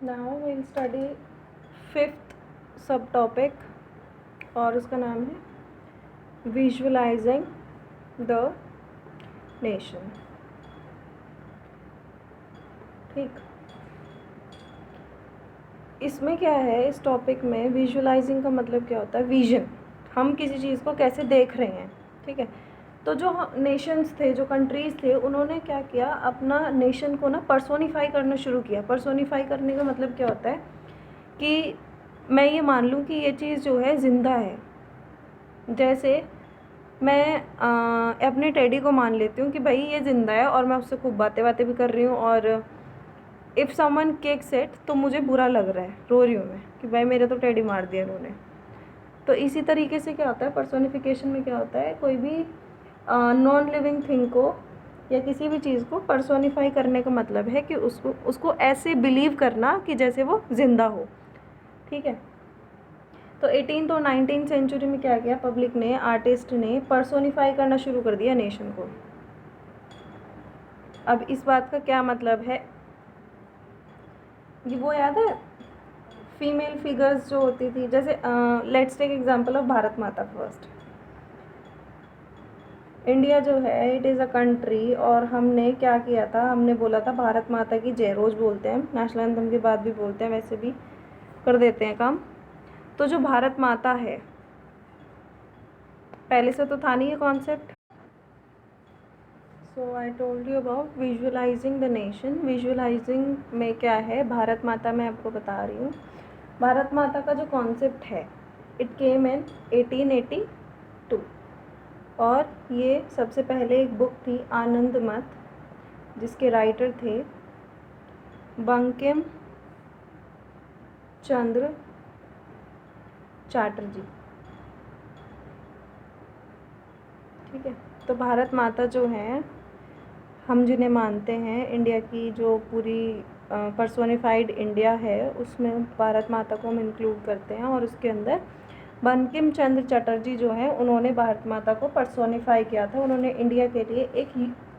Now will study fifth सब topic और उसका नाम है विजुअलाइजिंग द नेशन। ठीक, इसमें क्या है, इस टॉपिक में विजुअलाइजिंग का मतलब क्या होता है, विजन, हम किसी चीज़ को कैसे देख रहे हैं। ठीक है, तो जो नेशंस थे, जो कंट्रीज़ थे, उन्होंने क्या किया, अपना नेशन को ना पर्सोनीफाई करना शुरू किया। पर्सोनीफाई करने का मतलब क्या होता है कि मैं ये मान लूँ कि ये चीज़ जो है ज़िंदा है। जैसे मैं अपने टेडी को मान लेती हूँ कि भाई ये ज़िंदा है और मैं उससे खूब बातें बातें भी कर रही हूँ, और इफ़ समवन किक्स इट तो मुझे बुरा लग रहा है, रो रही हूँ मैं कि भाई मेरा तो टेडी मार दिया इन्होंने। तो इसी तरीके से क्या होता है, पर्सोनिफिकेशन में क्या होता है, कोई भी नॉन लिविंग थिंग को या किसी भी चीज़ को पर्सोनीफाई करने का मतलब है कि उसको ऐसे बिलीव करना कि जैसे वो ज़िंदा हो। ठीक है, तो 18th और 19th सेंचुरी में क्या किया, पब्लिक ने, आर्टिस्ट ने पर्सोनीफाई करना शुरू कर दिया नेशन को। अब इस बात का क्या मतलब है, ये वो याद है फीमेल फिगर्स जो होती थी, जैसे let's take example of Bharat Mata first. India जो है इट इज़ अ कंट्री, और हमने क्या किया था, हमने बोला था भारत माता की जय, रोज़ बोलते हैं, नेशनल एंथम के बाद भी बोलते हैं, वैसे भी कर देते हैं काम। तो जो भारत माता है, पहले से तो था नहीं ये concept. So I told you about visualising the nation. Visualising में क्या है, भारत माता मैं आपको बता रही हूँ। भारत माता का जो कॉन्सेप्ट है, इट केम इन 1882, और ये सबसे पहले एक बुक थी आनंद मत, जिसके राइटर थे बंकिम चंद्र चैटर्जी। ठीक है, तो भारत माता जो है, हम जिन्हें मानते हैं, इंडिया की जो पूरी पर्सोनिफाइड इंडिया है, उसमें भारत माता को हम इंक्लूड करते हैं, और उसके अंदर बंकिम चंद्र चटर्जी जो है, उन्होंने भारत माता को पर्सोनीफाई किया था। उन्होंने इंडिया के लिए एक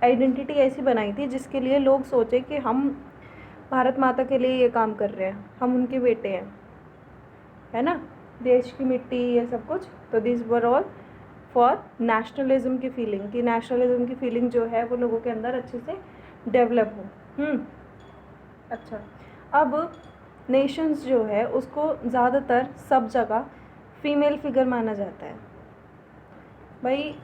आइडेंटिटी ऐसी बनाई थी जिसके लिए लोग सोचे कि हम भारत माता के लिए ये काम कर रहे हैं, हम उनके बेटे हैं, है ना, देश की मिट्टी, ये सब कुछ। तो this were all for nationalism की फीलिंग, कि नेशनलिज्म की फीलिंग जो है वो लोगों के अंदर अच्छे से डेवलप हो। अच्छा, अब नेशंस जो है उसको ज़्यादातर सब जगह फीमेल फिगर माना जाता है। भाई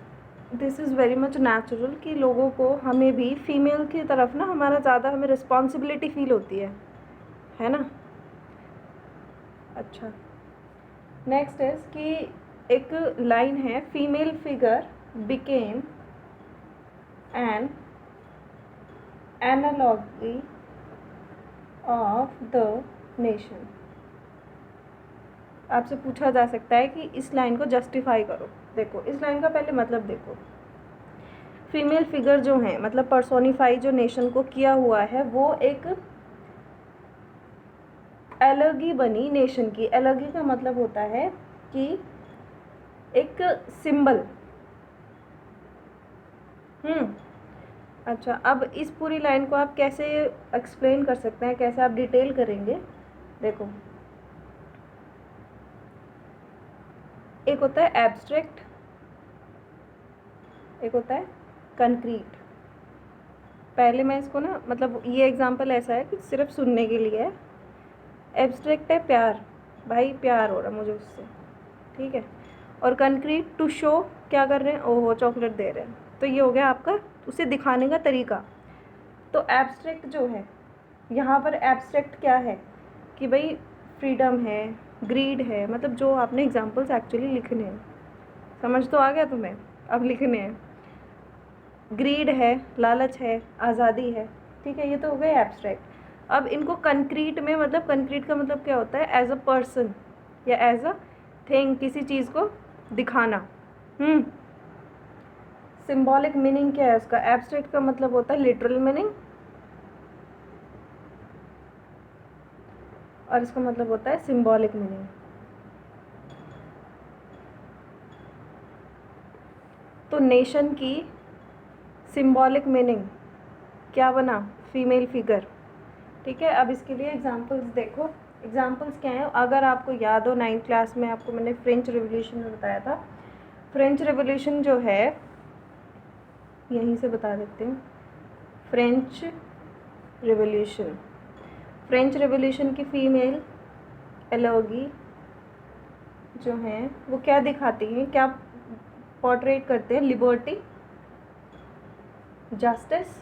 this is very much natural कि लोगों को, हमें भी फीमेल की तरफ ना हमारा ज़्यादा, हमें रिस्पॉन्सिबिलिटी फील होती है ना। अच्छा, नेक्स्ट इज कि एक लाइन है, female figure became an analogy of the nation. आपसे पूछा जा सकता है कि इस लाइन को जस्टिफाई करो। देखो, इस लाइन का पहले मतलब देखो, फीमेल फिगर जो है, मतलब पर्सोनीफाई जो नेशन को किया हुआ है, वो एक एलर्जी बनी नेशन की। एलर्जी का मतलब होता है कि एक सिंबल। अच्छा, अब इस पूरी लाइन को आप कैसे एक्सप्लेन कर सकते हैं, कैसे आप डिटेल करेंगे। देखो, एक होता है एब्स्ट्रैक्ट, एक होता है कंक्रीट। पहले मैं इसको ना, मतलब ये एग्जांपल ऐसा है कि सिर्फ सुनने के लिए है। एब्स्ट्रैक्ट है प्यार, भाई प्यार हो रहा मुझे उससे, ठीक है। और कंक्रीट, टू शो, क्या कर रहे हैं, ओहो चॉकलेट दे रहे हैं, तो ये हो गया आपका उसे दिखाने का तरीका। तो एब्स्ट्रैक्ट जो है, यहाँ पर एब्स्ट्रैक्ट क्या है कि भाई फ्रीडम है, ग्रीड है, मतलब जो आपने एग्जांपल्स एक्चुअली लिखने हैं, समझ तो आ गया तुम्हें, अब लिखने हैं। ग्रीड है, लालच है, आज़ादी है, ठीक है, ये तो हो गए एब्स्ट्रैक्ट। अब इनको कंक्रीट में, मतलब कंक्रीट का मतलब क्या होता है, एज अ पर्सन या एज अ थिंग, किसी चीज़ को दिखाना। सिंबॉलिक मीनिंग क्या है उसका, एब्स्ट्रैक्ट का मतलब होता है लिटरल मीनिंग, और इसका मतलब होता है सिंबॉलिक मीनिंग। तो नेशन की सिंबॉलिक मीनिंग क्या बना, फीमेल फिगर, ठीक है, अब इसके लिए एग्जांपल्स देखो। एग्जांपल्स क्या हैं, अगर आपको याद हो 9th क्लास में आपको मैंने फ्रेंच रिवॉल्यूशन में बताया था। फ्रेंच रिवॉल्यूशन जो है, यहीं से बता देती हूँ। फ्रेंच रिवॉल्यूशन, फ्रेंच रिवॉल्यूशन की फीमेल एलोगी जो हैं वो क्या दिखाती हैं, क्या पोर्ट्रेट करते हैं? लिबर्टी, जस्टिस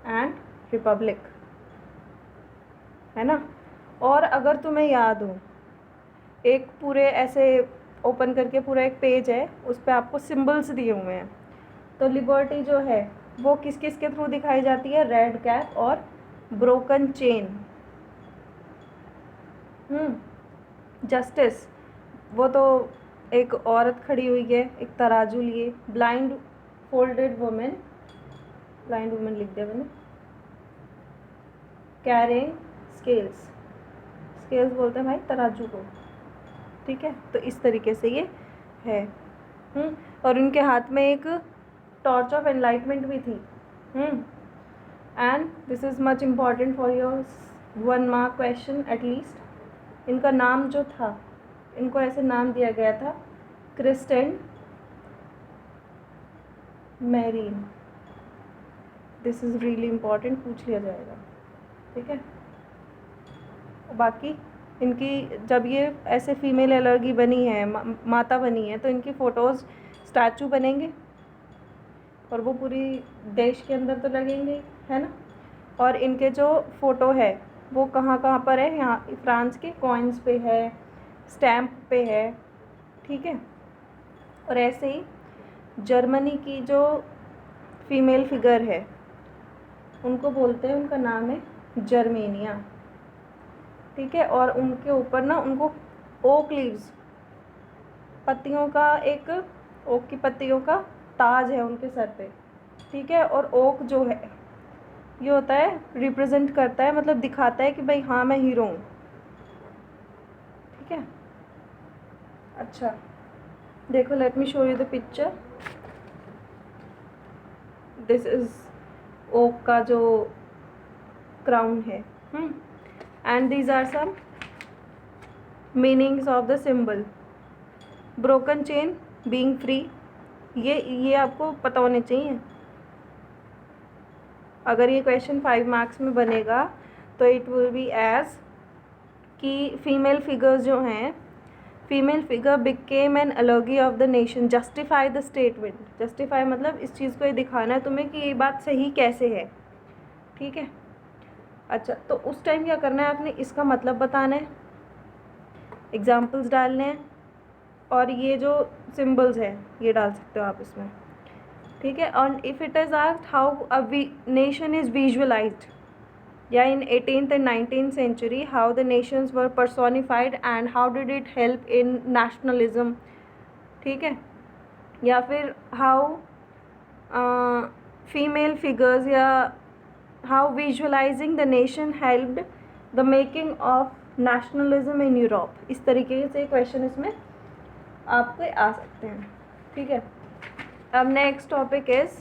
एंड रिपब्लिक, है ना। और अगर तुम्हें याद हो, एक पूरे ऐसे ओपन करके पूरा एक पेज है, उस पर आपको सिंबल्स दिए हुए हैं। तो लिबर्टी जो है वो किस किस के थ्रू दिखाई जाती है? रेड कैप और ब्रोकन चेन। जस्टिस, वो तो एक औरत खड़ी हुई है एक तराजू लिए। Blind folded women, blind women लिख दिया मैंने। कैरिंग स्केल्स, स्केल्स बोलते हैं भाई तराजू को, ठीक है। तो इस तरीके से ये है। और उनके हाथ में एक टॉर्च ऑफ एनलाइटमेंट भी थी। And this is much important for your 1 mark question at least. इनका नाम जो था, इनको ऐसे नाम दिया गया था, Kristen marine. This is really important, पूछ लिया जाएगा, ठीक है। बाकी इनकी जब ये ऐसे फीमेल एलर्जी बनी है, माता बनी है, तो इनकी फ़ोटोज़ स्टैचू बनेंगे और वो पूरी देश के अंदर तो लगेंगे, है ना। और इनके जो फ़ोटो है वो कहाँ कहाँ पर है? यहाँ फ्रांस के कॉइन्स पे है, स्टैम्प पे है, ठीक है। और ऐसे ही जर्मनी की जो फीमेल फिगर है उनको बोलते हैं, उनका नाम है जर्मेनिया, ठीक है। और उनके ऊपर ना उनको ओक लीव्स, पत्तियों का, एक ओक की पत्तियों का ताज है उनके सर पे, ठीक है। और ओक जो है ये होता है, रिप्रेजेंट करता है, मतलब दिखाता है कि भाई हाँ मैं हीरो हूँ, ठीक है। अच्छा देखो, let me show you the picture. This is oak का जो क्राउन है। And these are some meanings of the symbol. Broken chain, being free, ये आपको पता होने चाहिए। अगर ये क्वेश्चन 5 मार्क्स में बनेगा तो इट विल बी एज कि फीमेल फिगर्स जो हैं, female figure became an allergy of the nation, justify the statement. Justify मतलब इस चीज़ को ये दिखाना है तुम्हें कि ये बात सही कैसे है, ठीक है। अच्छा, तो उस टाइम क्या करना है आपने? इसका मतलब बताना है, एग्जाम्पल्स डालने हैं, और ये जो सिम्बल्स हैं ये डाल सकते हो आप इसमें, ठीक है। और if it is asked how a nation is visualised, या in 18th and 19th century how the nations were personified and how did it help in nationalism, ठीक है। या फिर how female figures, या how visualizing the nation helped the making of nationalism in Europe। इस तरीके से question इसमें आपके आ सकते हैं, ठीक है। अब नेक्स्ट टॉपिक इज़